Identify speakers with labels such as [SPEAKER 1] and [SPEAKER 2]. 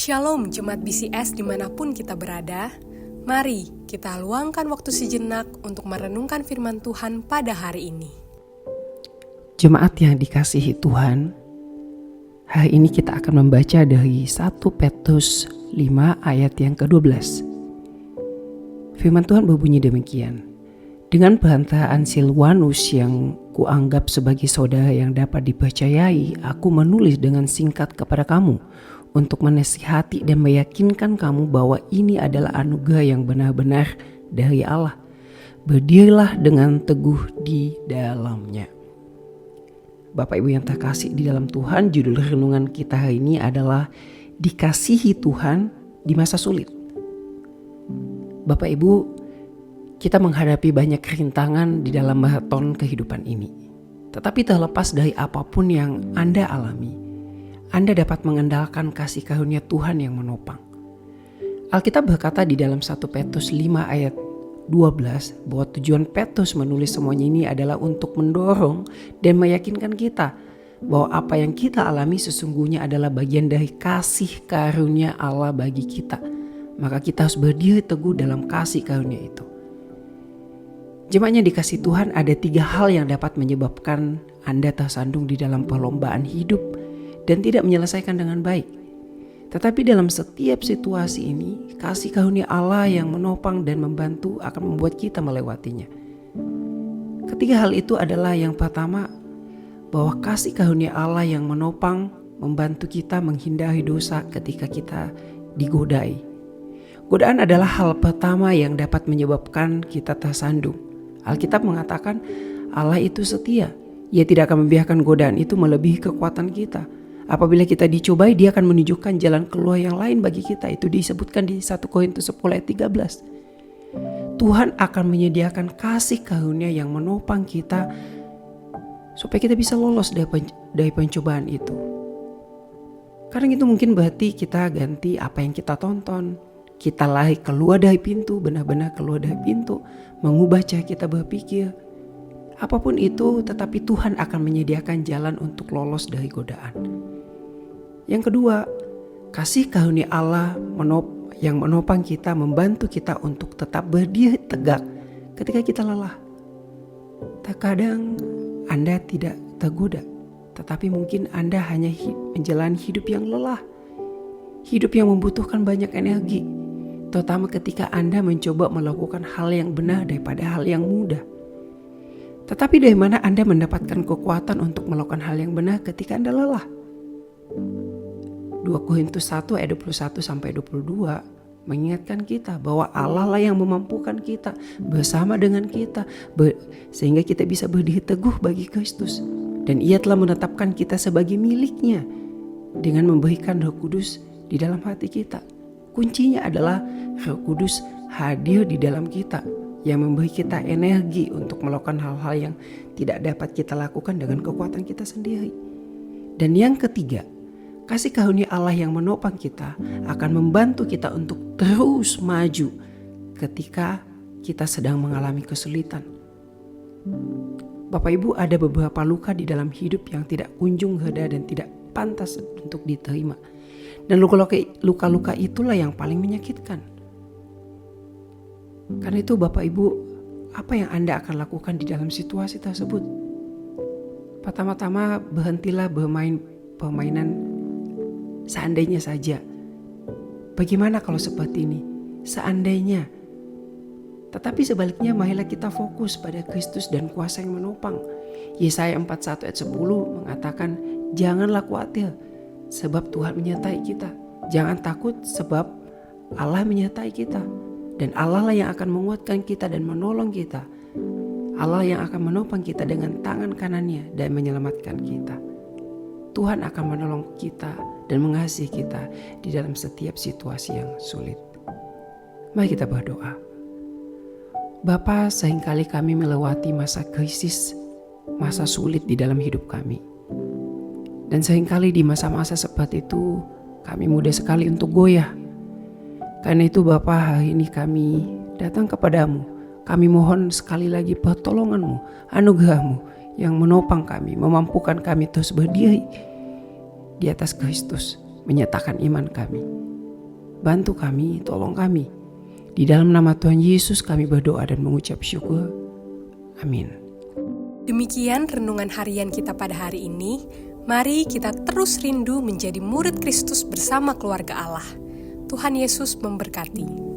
[SPEAKER 1] Shalom Jemaat BCS dimanapun kita berada. Mari kita luangkan waktu sejenak untuk merenungkan firman Tuhan pada hari ini.
[SPEAKER 2] Jemaat yang dikasihi Tuhan, hari ini kita akan membaca dari 1 Petrus 5 ayat yang ke-12. Firman Tuhan berbunyi demikian. Dengan perantaraan Silwanus yang kuanggap sebagai saudara yang dapat dipercayai, aku menulis dengan singkat kepada kamu untuk menasihati dan meyakinkan kamu bahwa ini adalah anugerah yang benar-benar dari Allah. Berdirilah dengan teguh di dalamnya. Bapak Ibu yang terkasih di dalam Tuhan, judul renungan kita hari ini adalah Dikasihi Tuhan di masa sulit. Bapak Ibu, kita menghadapi banyak rintangan di dalam maraton kehidupan ini. Tetapi terlepas dari apapun yang Anda alami, Anda dapat mengandalkan kasih karunia Tuhan yang menopang. Alkitab berkata di dalam 1 Petrus 5 ayat 12 bahwa tujuan Petrus menulis semuanya ini adalah untuk mendorong dan meyakinkan kita bahwa apa yang kita alami sesungguhnya adalah bagian dari kasih karunia Allah bagi kita. Maka kita harus berdiri teguh dalam kasih karunia itu. Jemaatnya dikasih Tuhan, ada 3 hal yang dapat menyebabkan Anda tersandung di dalam perlombaan hidup dan tidak menyelesaikan dengan baik. Tetapi dalam setiap situasi ini, kasih karunia Allah yang menopang dan membantu akan membuat kita melewatinya. Ketiga hal itu adalah yang pertama, bahwa kasih karunia Allah yang menopang membantu kita menghindari dosa ketika kita digodai. Godaan adalah hal pertama yang dapat menyebabkan kita tersandung. Alkitab mengatakan Allah itu setia. Ia tidak akan membiarkan godaan itu melebihi kekuatan kita. Apabila kita dicobai, dia akan menunjukkan jalan keluar yang lain bagi kita. Itu disebutkan di 1 Korintus 10 ayat 13. Tuhan akan menyediakan kasih karunia yang menopang kita supaya kita bisa lolos dari pencobaan itu. Kadang itu mungkin berarti kita ganti apa yang kita tonton. Kita lari keluar dari pintu, benar-benar keluar dari pintu, mengubah cara kita berpikir. Apapun itu, tetapi Tuhan akan menyediakan jalan untuk lolos dari godaan. Yang kedua, kasih karunia Allah yang menopang kita, membantu kita untuk tetap berdiri tegak ketika kita lelah. Terkadang Anda tidak tergoda, tetapi mungkin Anda hanya menjalani hidup yang lelah. Hidup yang membutuhkan banyak energi, terutama ketika Anda mencoba melakukan hal yang benar daripada hal yang mudah. Tetapi dari mana Anda mendapatkan kekuatan untuk melakukan hal yang benar ketika Anda lelah? 2 Korintus 1 ayat 21 sampai 22 mengingatkan kita bahwa Allah lah yang memampukan kita bersama dengan kita sehingga kita bisa berdiri teguh bagi Kristus, dan Ia telah menetapkan kita sebagai miliknya dengan memberikan Roh Kudus di dalam hati kita. Kuncinya adalah Roh Kudus hadir di dalam kita yang memberi kita energi untuk melakukan hal-hal yang tidak dapat kita lakukan dengan kekuatan kita sendiri. Dan yang ketiga, kasih karunia Allah yang menopang kita akan membantu kita untuk terus maju ketika kita sedang mengalami kesulitan. Bapak Ibu, ada beberapa luka di dalam hidup yang tidak kunjung reda dan tidak pantas untuk diterima. Dan luka-luka itulah yang paling menyakitkan. Karena itu Bapak Ibu, apa yang Anda akan lakukan di dalam situasi tersebut? Pertama-tama berhentilah bermain permainan seandainya saja. Bagaimana kalau seperti ini? Seandainya. Tetapi sebaliknya, marilah kita fokus pada Kristus dan kuasa yang menopang. Yesaya 41 ayat 10 mengatakan, janganlah khawatir sebab Tuhan menyertai kita. Jangan takut sebab Allah menyertai kita. Dan Allah lah yang akan menguatkan kita dan menolong kita. Allah yang akan menopang kita dengan tangan kanannya dan menyelamatkan kita. Tuhan akan menolong kita dan mengasihi kita di dalam setiap situasi yang sulit. Mari kita berdoa. Bapa, seringkali kami melewati masa krisis, masa sulit di dalam hidup kami. Dan seringkali di masa-masa seperti itu kami mudah sekali untuk goyah. Karena itu Bapa, hari ini kami datang kepadamu. Kami mohon sekali lagi pertolongan-Mu, anugerah-Mu yang menopang kami, memampukan kami terus berdiri di atas Kristus, menyatakan iman kami. bantu kami, tolong kami. Di dalam nama Tuhan Yesus kami berdoa dan mengucap syukur. Amin.
[SPEAKER 1] Demikian renungan harian kita pada hari ini. Mari kita terus rindu menjadi murid Kristus bersama keluarga Allah. Tuhan Yesus memberkati.